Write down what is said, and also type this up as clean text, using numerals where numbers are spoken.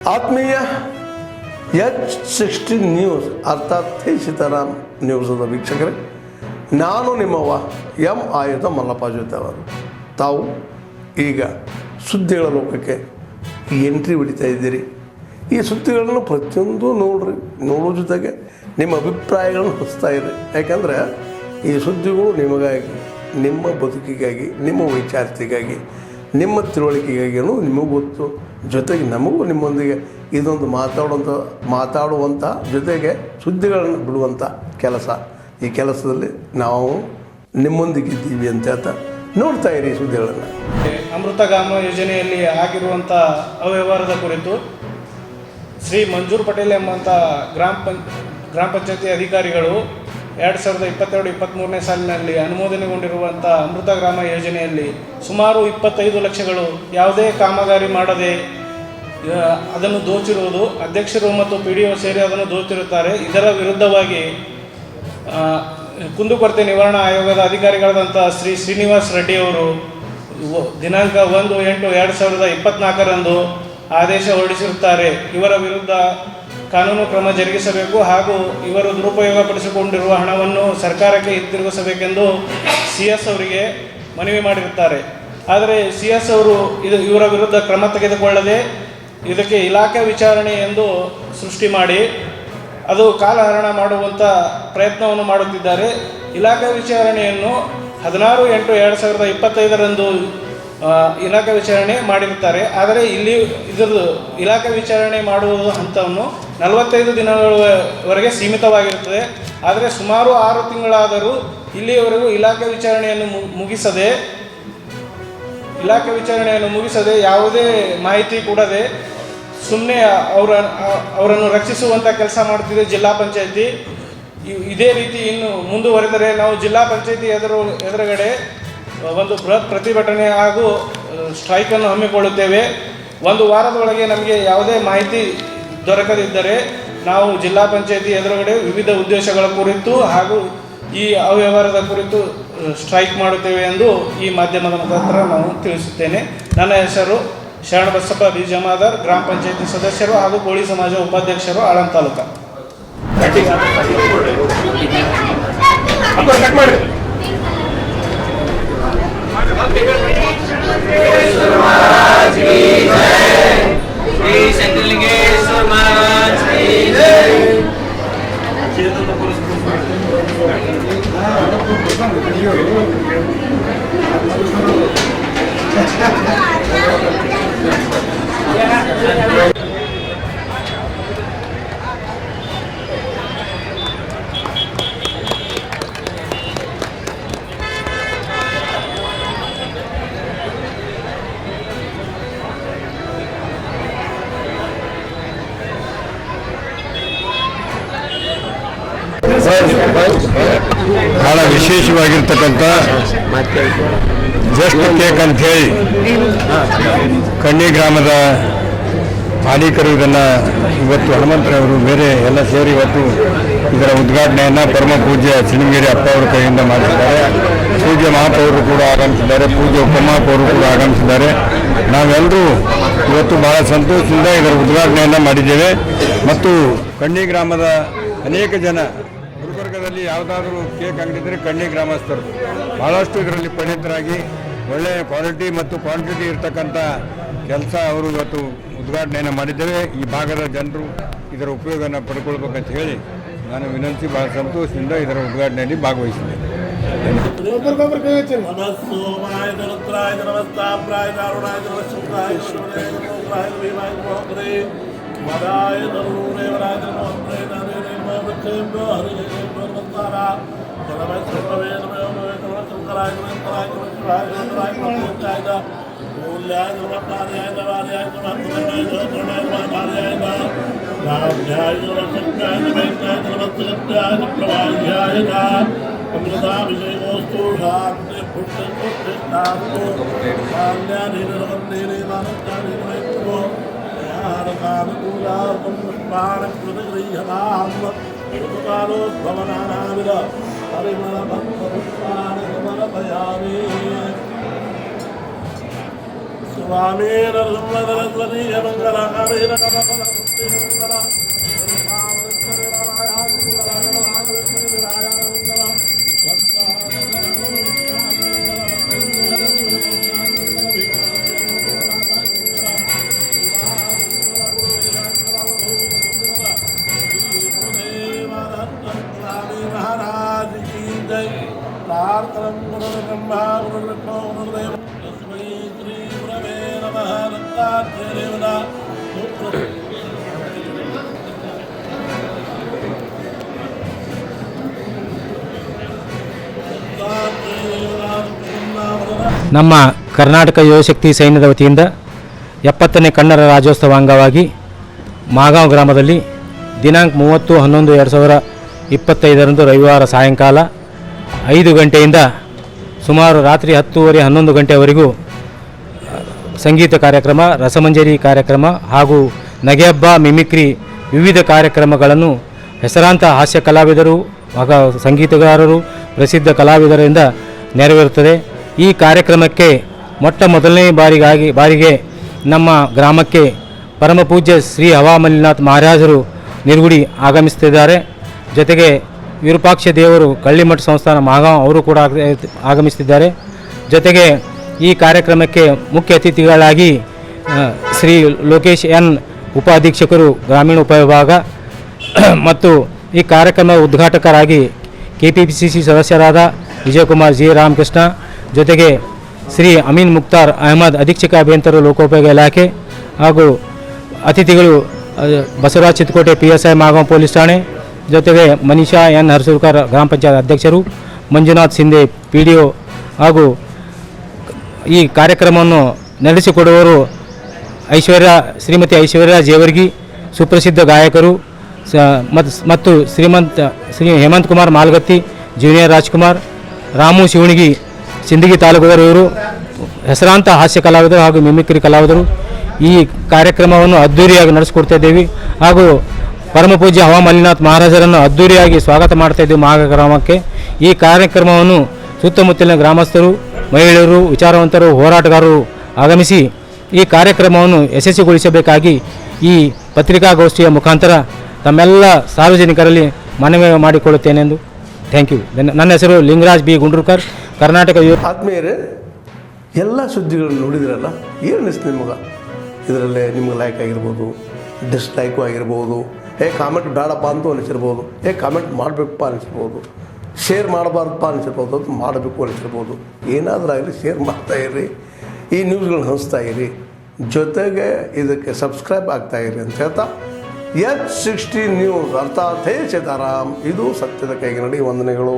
ಆತ್ಮೀಯ H16 news ಅರ್ಥಾತ್ ಹೇ ಸೀತಾರಾಮ್ ನ್ಯೂಸದ ವೀಕ್ಷಕರೇ, ನಾನು ನಿಮ್ಮವ ಎಂ ಆಯುಧ ಮಲ್ಲಪ್ಪ ಜೊತೆ ಅವರು. ತಾವು ಈಗ ಸುದ್ದಿಗಳ ಲೋಕಕ್ಕೆ ಎಂಟ್ರಿ ಹೊಡಿತಾ ಇದ್ದೀರಿ. ಈ ಸುದ್ದಿಗಳನ್ನು ಪ್ರತಿಯೊಂದು ನೋಡೋ ಜೊತೆಗೆ ನಿಮ್ಮ ಅಭಿಪ್ರಾಯಗಳನ್ನು ಹೊಸ್ತಾ ಇರಿ. ಯಾಕಂದರೆ ಈ ಸುದ್ದಿಗಳು ನಿಮಗಾಗಿ, ನಿಮ್ಮ ಬದುಕಿಗಾಗಿ, ನಿಮ್ಮ ವೈಚಾರಿಕೆಗಾಗಿ, ನಿಮ್ಮ ತಿಳುವಳಿಕೆಗಾಗಿಯೂ ನಿಮಗೂ ಗೊತ್ತು. ಜೊತೆಗೆ ನಮಗೂ ನಿಮ್ಮೊಂದಿಗೆ ಇದೊಂದು ಮಾತಾಡುವಂಥ ಜೊತೆಗೆ ಸುದ್ದಿಗಳನ್ನು ಬಿಡುವಂಥ ಕೆಲಸ. ಈ ಕೆಲಸದಲ್ಲಿ ನಾವು ನಿಮ್ಮೊಂದಿಗಿದ್ದೀವಿ ಅಂತ ಹೇಳ್ತಾ ನೋಡ್ತಾ ಇರಿ ಸುದ್ದಿಗಳನ್ನು. ಅಮೃತಗಾಮ ಯೋಜನೆಯಲ್ಲಿ ಆಗಿರುವಂಥ ಅವ್ಯವಹಾರದ ಕುರಿತು ಶ್ರೀ ಮಂಜೂರ್ ಪಟೇಲ್ ಎಂಬಂಥ ಗ್ರಾಮ ಪಂಚಾಯತಿ ಅಧಿಕಾರಿಗಳು 2022-23ನೇ ಸಾಲಿನಲ್ಲಿ ಅನುಮೋದನೆಗೊಂಡಿರುವಂಥ ಅಮೃತಗ್ರಾಮ ಯೋಜನೆಯಲ್ಲಿ ಸುಮಾರು 25 ಲಕ್ಷಗಳು ಯಾವುದೇ ಕಾಮಗಾರಿ ಮಾಡದೆ ಅದನ್ನು ದೋಚಿರುವುದು, ಅಧ್ಯಕ್ಷರು ಮತ್ತು PDO ಸೇರಿ ಅದನ್ನು ದೋಚಿರುತ್ತಾರೆ. ಇದರ ವಿರುದ್ಧವಾಗಿ ಕುಂದುಕೊರತೆ ನಿವಾರಣಾ ಆಯೋಗದ ಅಧಿಕಾರಿಗಳಾದಂಥ ಶ್ರೀ ಶ್ರೀನಿವಾಸ್ ರೆಡ್ಡಿ ಅವರು ದಿನಾಂಕ 1/8/2024ರಂದು ಆದೇಶ ಹೊರಡಿಸಿರುತ್ತಾರೆ. ಇವರ ವಿರುದ್ಧ ಕಾನೂನು ಕ್ರಮ ಜರುಗಿಸಬೇಕು ಹಾಗೂ ಇವರು ದುರುಪಯೋಗಪಡಿಸಿಕೊಂಡಿರುವ ಹಣವನ್ನು ಸರ್ಕಾರಕ್ಕೆ ಹಿಂತಿರುಗಿಸಬೇಕೆಂದು CS ಅವರಿಗೆ ಮನವಿ ಮಾಡಿರುತ್ತಾರೆ. ಆದರೆ CS ಅವರು ಇವರ ವಿರುದ್ಧ ಕ್ರಮ ತೆಗೆದುಕೊಳ್ಳದೆ ಇದಕ್ಕೆ ಇಲಾಖೆ ವಿಚಾರಣೆ ಎಂದು ಸೃಷ್ಟಿ ಮಾಡಿ ಅದು ಕಾಲಹರಣ ಮಾಡುವಂಥ ಪ್ರಯತ್ನವನ್ನು ಮಾಡುತ್ತಿದ್ದಾರೆ. ಇಲಾಖೆ ವಿಚಾರಣೆಯನ್ನು 16/8/2025ರಂದು ಇಲಾಖೆ ವಿಚಾರಣೆ ಮಾಡಿರುತ್ತಾರೆ. ಆದರೆ ಇಲ್ಲಿ ಇದರದ್ದು ಇಲಾಖೆ ವಿಚಾರಣೆ ಮಾಡುವ ಹಂತವನ್ನು 45 ದಿನಗಳವರೆಗೆ ಸೀಮಿತವಾಗಿರುತ್ತದೆ. ಆದರೆ ಸುಮಾರು 6 ತಿಂಗಳಾದರೂ ಇಲ್ಲಿಯವರೆಗೂ ಇಲಾಖೆ ವಿಚಾರಣೆಯನ್ನು ಮುಗಿಸದೆ ಯಾವುದೇ ಮಾಹಿತಿ ಕೊಡದೆ ಸುಮ್ಮನೆ ಅವರನ್ನು ರಕ್ಷಿಸುವಂಥ ಕೆಲಸ ಮಾಡುತ್ತಿದೆ ಜಿಲ್ಲಾ ಪಂಚಾಯತಿ. ಇದೇ ರೀತಿ ಇನ್ನು ಮುಂದುವರೆದರೆ ನಾವು ಜಿಲ್ಲಾ ಪಂಚಾಯತಿ ಎದುರುಗಡೆ ಒಂದು ಬೃಹತ್ ಪ್ರತಿಭಟನೆ ಹಾಗೂ ಸ್ಟ್ರೈಕನ್ನು ಹಮ್ಮಿಕೊಳ್ಳುತ್ತೇವೆ. 1 ವಾರದೊಳಗೆ ನಮಗೆ ಯಾವುದೇ ಮಾಹಿತಿ ದೊರಕದಿದ್ದರೆ ನಾವು ಜಿಲ್ಲಾ ಪಂಚಾಯತಿ ಎದುರುಗಡೆ ವಿವಿಧ ಉದ್ದೇಶಗಳ ಕುರಿತು ಹಾಗೂ ಈ ಅವ್ಯವಹಾರದ ಕುರಿತು ಸ್ಟ್ರೈಕ್ ಮಾಡುತ್ತೇವೆ ಎಂದು ಈ ಮಾಧ್ಯಮದ ಮುಖಾಂತರ ನಾವು ತಿಳಿಸುತ್ತೇನೆ. ನನ್ನ ಹೆಸರು ಶರಣಬಸಪ್ಪ ಬಿ ಜಮಾದಾರ್, ಗ್ರಾಮ ಪಂಚಾಯತಿ ಸದಸ್ಯರು ಹಾಗೂ ಕೋಳಿ ಸಮಾಜ ಉಪಾಧ್ಯಕ್ಷರು, ಆಳಂದ ತಾಲೂಕು. ಬಹಳ ವಿಶೇಷವಾಗಿರ್ತಕ್ಕಂಥ ಜಸ್ಟ್ ಕೇಕ್ ಅಂಥೇಳಿ ಕಣ್ಣಿ ಗ್ರಾಮದ ಮಾಲೀಕರು ಇದನ್ನು ಇವತ್ತು ಹನುಮಂತರವರು ಬೇರೆ ಎಲ್ಲ ಸೇರಿ ಇವತ್ತು ಇದರ ಉದ್ಘಾಟನೆಯನ್ನು ಪರಮ ಪೂಜ್ಯ ಸಿಣಿಗೇರಿ ಅಪ್ಪ ಅವರ ಕೈಯಿಂದ ಮಾಡಿಸಿದ್ದಾರೆ. ಪೂಜ್ಯ ಮಹಾಪೌರರು ಕೂಡ ಆಗಮಿಸಿದ್ದಾರೆ, ಪೂಜ್ಯ ಉಪಮಹಾಪೌರರು ಕೂಡ ಆಗಮಿಸಿದ್ದಾರೆ. ನಾವೆಲ್ಲರೂ ಇವತ್ತು ಬಹಳ ಸಂತೋಷದಿಂದ ಇದರ ಉದ್ಘಾಟನೆಯನ್ನು ಮಾಡಿದ್ದೇವೆ. ಮತ್ತು ಕಣ್ಣಿ ಗ್ರಾಮದ ಅನೇಕ ಜನ ಗುಲ್ಬರ್ಗದಲ್ಲಿ ಯಾವುದಾದ್ರೂ ಕೇಕ್ ಅಂಗಡಿ ಇದ್ದರೆ ಕಣ್ಣಿ ಗ್ರಾಮಸ್ಥರು ಭಾಳಷ್ಟು ಇದರಲ್ಲಿ ಪರಿಣಿತರಾಗಿ ಒಳ್ಳೆಯ ಕ್ವಾಲಿಟಿ ಮತ್ತು ಕ್ವಾಂಟಿಟಿ ಇರತಕ್ಕಂಥ ಕೆಲಸ ಅವರು ಇವತ್ತು ಉದ್ಘಾಟನೆಯನ್ನು ಮಾಡಿದ್ದೇವೆ. ಈ ಭಾಗದ ಜನರು ಇದರ ಉಪಯೋಗನ ಪಡ್ಕೊಳ್ಬೇಕಂತ ಹೇಳಿ ನಾನು ವಿನಂತಿ ಭಾಳ ಸಂತೋಷದಿಂದ ಇದರ ಉದ್ಘಾಟನೆಯಲ್ಲಿ ಭಾಗವಹಿಸಿದ್ದೇನೆ. ಸ್ವಾಮೀರ ಸುಮ್ಮಧರಧ್ವನಿಯ ಮಂಗಲ ಕಾಮೀರ ಕಮಲ ಮಂಗಲ महाराज की जय प्रार्थना ब्रह्मा गुरुर्विष्णु गुरुर्देव तस्मै श्री गुरवे नमः दत्तात्रेयेवना ನಮ್ಮ ಕರ್ನಾಟಕ ಯುವಶಕ್ತಿ ಸೈನ್ಯದ ವತಿಯಿಂದ 70ನೇ ಕನ್ನಡ ರಾಜ್ಯೋತ್ಸವ ಅಂಗವಾಗಿ ಮಾಗಾಂವ್ ಗ್ರಾಮದಲ್ಲಿ ದಿನಾಂಕ 30/11/2025 ರವಿವಾರ ಸಾಯಂಕಾಲ 5 ಗಂಟೆಯಿಂದ ಸುಮಾರು ರಾತ್ರಿ 10:30-11 ಗಂಟೆಯವರೆಗೂ ಸಂಗೀತ ಕಾರ್ಯಕ್ರಮ, ರಸಮಂಜರಿ ಕಾರ್ಯಕ್ರಮ ಹಾಗೂ ನಗೆಹಬ್ಬ, ಮಿಮಿಕ್ರಿ ವಿವಿಧ ಕಾರ್ಯಕ್ರಮಗಳನ್ನು ಹೆಸರಾಂತ ಹಾಸ್ಯ ಕಲಾವಿದರು ಹಾಗೂ ಸಂಗೀತಗಾರರು, ಪ್ರಸಿದ್ಧ ಕಲಾವಿದರಿಂದ ನೆರವೇರುತ್ತದೆ. ಈ ಕಾರ್ಯಕ್ರಮಕ್ಕೆ ಮೊದಲನೇ ಬಾರಿಗೆ ನಮ್ಮ ಗ್ರಾಮಕ್ಕೆ ಪರಮಪೂಜ್ಯ ಶ್ರೀ ಹವಾಮಲ್ಲಿನಾಥ್ ಮಹಾರಾಜರು ನಿರ್ಗುಡಿ ಆಗಮಿಸುತ್ತಿದ್ದಾರೆ. ಜೊತೆಗೆ ವಿರೂಪಾಕ್ಷ ದೇವರು ಕಳ್ಳಿಮಠ ಸಂಸ್ಥಾನ ಮಾಗಾಂವ್ ಅವರು ಕೂಡ ಆಗಮಿಸುತ್ತಿದ್ದಾರೆ. ಜೊತೆಗೆ ಈ ಕಾರ್ಯಕ್ರಮಕ್ಕೆ ಮುಖ್ಯ ಅತಿಥಿಗಳಾಗಿ ಶ್ರೀ ಲೋಕೇಶ್ ಎನ್ ಉಪಾಧೀಕ್ಷಕರು ಗ್ರಾಮೀಣ ಉಪವಿಭಾಗ ಮತ್ತು ಈ ಕಾರ್ಯಕ್ರಮ ಉದ್ಘಾಟಕರಾಗಿ KPCC ಸದಸ್ಯರಾದ ವಿಜಯಕುಮಾರ್ ಜಿ ರಾಮಕೃಷ್ಣ, ಜೊತೆಗೆ ಶ್ರೀ ಅಮೀನ್ ಮುಕ್ತಾರ್ ಅಹಮದ್ ಅಧೀಕ್ಷಕ ಅಭಿಯಂತರ ಲೋಕೋಪಯೋಗ ಇಲಾಖೆ ಹಾಗೂ ಅತಿಥಿಗಳು ಬಸವರಾಜ್ ಚಿತ್ಕೋಟೆ PSI ಮಾಗಾಂವ್ ಪೊಲೀಸ್ ಠಾಣೆ, ಜೊತೆಗೆ ಮನೀಷಾ ಎನ್ ಹರ್ಸೂರ್ಕರ್ ಗ್ರಾಮ ಪಂಚಾಯತ್ ಅಧ್ಯಕ್ಷರು, ಮಂಜುನಾಥ್ ಸಿಂಧೆ PDO ಹಾಗೂ ಈ ಕಾರ್ಯಕ್ರಮವನ್ನು ನಡೆಸಿಕೊಡುವವರು ಶ್ರೀಮತಿ ಐಶ್ವರ್ಯ ಜೇವರ್ಗಿ, ಸುಪ್ರಸಿದ್ಧ ಗಾಯಕರು ಮತ್ತು ಶ್ರೀ ಹೇಮಂತ್ ಕುಮಾರ್ ಮಾಲ್ಗತ್ತಿ, ಜೂನಿಯರ್ ರಾಜ್ಕುಮಾರ್, ರಾಮು ಶಿವಣಗಿ ಸಿಂದಗಿ ತಾಲೂಕುವರು, ಇವರು ಹೆಸರಾಂತ ಹಾಸ್ಯ ಕಲಾವಿದರು ಹಾಗೂ ಮಿಮಿಕ್ರಿ ಕಲಾವಿದರು. ಈ ಕಾರ್ಯಕ್ರಮವನ್ನು ಅದ್ಧೂರಿಯಾಗಿ ನಡೆಸಿಕೊಡ್ತಾ ಇದ್ದೇವೆ ಹಾಗೂ ಪರಮಪೂಜ್ಯ ಹವಾಮಲ್ಲಿನಾಥ್ ಮಹಾರಾಜರನ್ನು ಅದ್ಧೂರಿಯಾಗಿ ಸ್ವಾಗತ ಮಾಡ್ತಾ ಇದ್ದೇವೆ ಮಾಗ ಗ್ರಾಮಕ್ಕೆ. ಈ ಕಾರ್ಯಕ್ರಮವನ್ನು ಸುತ್ತಮುತ್ತಲಿನ ಗ್ರಾಮಸ್ಥರು, ಮಹಿಳೆಯರು, ವಿಚಾರವಂತರು, ಹೋರಾಟಗಾರರು ಆಗಮಿಸಿ ಈ ಕಾರ್ಯಕ್ರಮವನ್ನು ಯಶಸ್ವಿಗೊಳಿಸಬೇಕಾಗಿ ಈ ಪತ್ರಿಕಾಗೋಷ್ಠಿಯ ಮುಖಾಂತರ ತಮ್ಮೆಲ್ಲ ಸಾರ್ವಜನಿಕರಲ್ಲಿ ಮನವಿ ಮಾಡಿಕೊಳ್ಳುತ್ತೇನೆಂದು. Thank you. ನನ್ನ ಹೆಸರು ಲಿಂಗರಾಜ್ ಬಿ ಗುಂಡ್ರೂಕರ್, ಕರ್ನಾಟಕ ಆತ್ಮೀಯರೇ, ಎಲ್ಲ ಸುದ್ದಿಗಳನ್ನು ನೋಡಿದ್ರಲ್ಲ, ಏನು ಅನಿಸ್ತು ನಿಮಗೆ? ಇದರಲ್ಲೇ ನಿಮ್ಗೆ ಲೈಕ್ ಆಗಿರ್ಬೋದು, ಡಿಸ್ಲೈಕು ಆಗಿರ್ಬೋದು, ಕಾಮೆಂಟ್ ಬೇಡಪ್ಪ ಅಂತೂ ಅನಿಸಿರ್ಬೋದು, ಕಾಮೆಂಟ್ ಮಾಡಬೇಕಪ್ಪ ಅನಿಸಿರ್ಬೋದು, ಶೇರ್ ಮಾಡಬಾರ್ದಪ್ಪ ಅನಿಸಿರ್ಬೋದು, ಅದು ಮಾಡಬೇಕು ಅನಿಸಿರ್ಬೋದು. ಏನಾದರೂ ಆಗಲಿ ಶೇರ್ ಮಾಡ್ತಾಯಿರಿ, ಈ ನ್ಯೂಸ್ಗಳನ್ನ ಹಂಚ್ತಾ ಇರಿ, ಜೊತೆಗೆ ಇದಕ್ಕೆ ಸಬ್ಸ್ಕ್ರೈಬ್ ಆಗ್ತಾಯಿರಿ ಅಂತ ಹೇಳ್ತಾ H16 ನ್ಯೂಸ್ ಅರ್ಥಾತ್ ಹೇ ಸೀತಾರಾಮ್, ಇದು ಸತ್ಯದ ಕೈಗೆ ನಡಿ. ವಂದನೆಗಳು.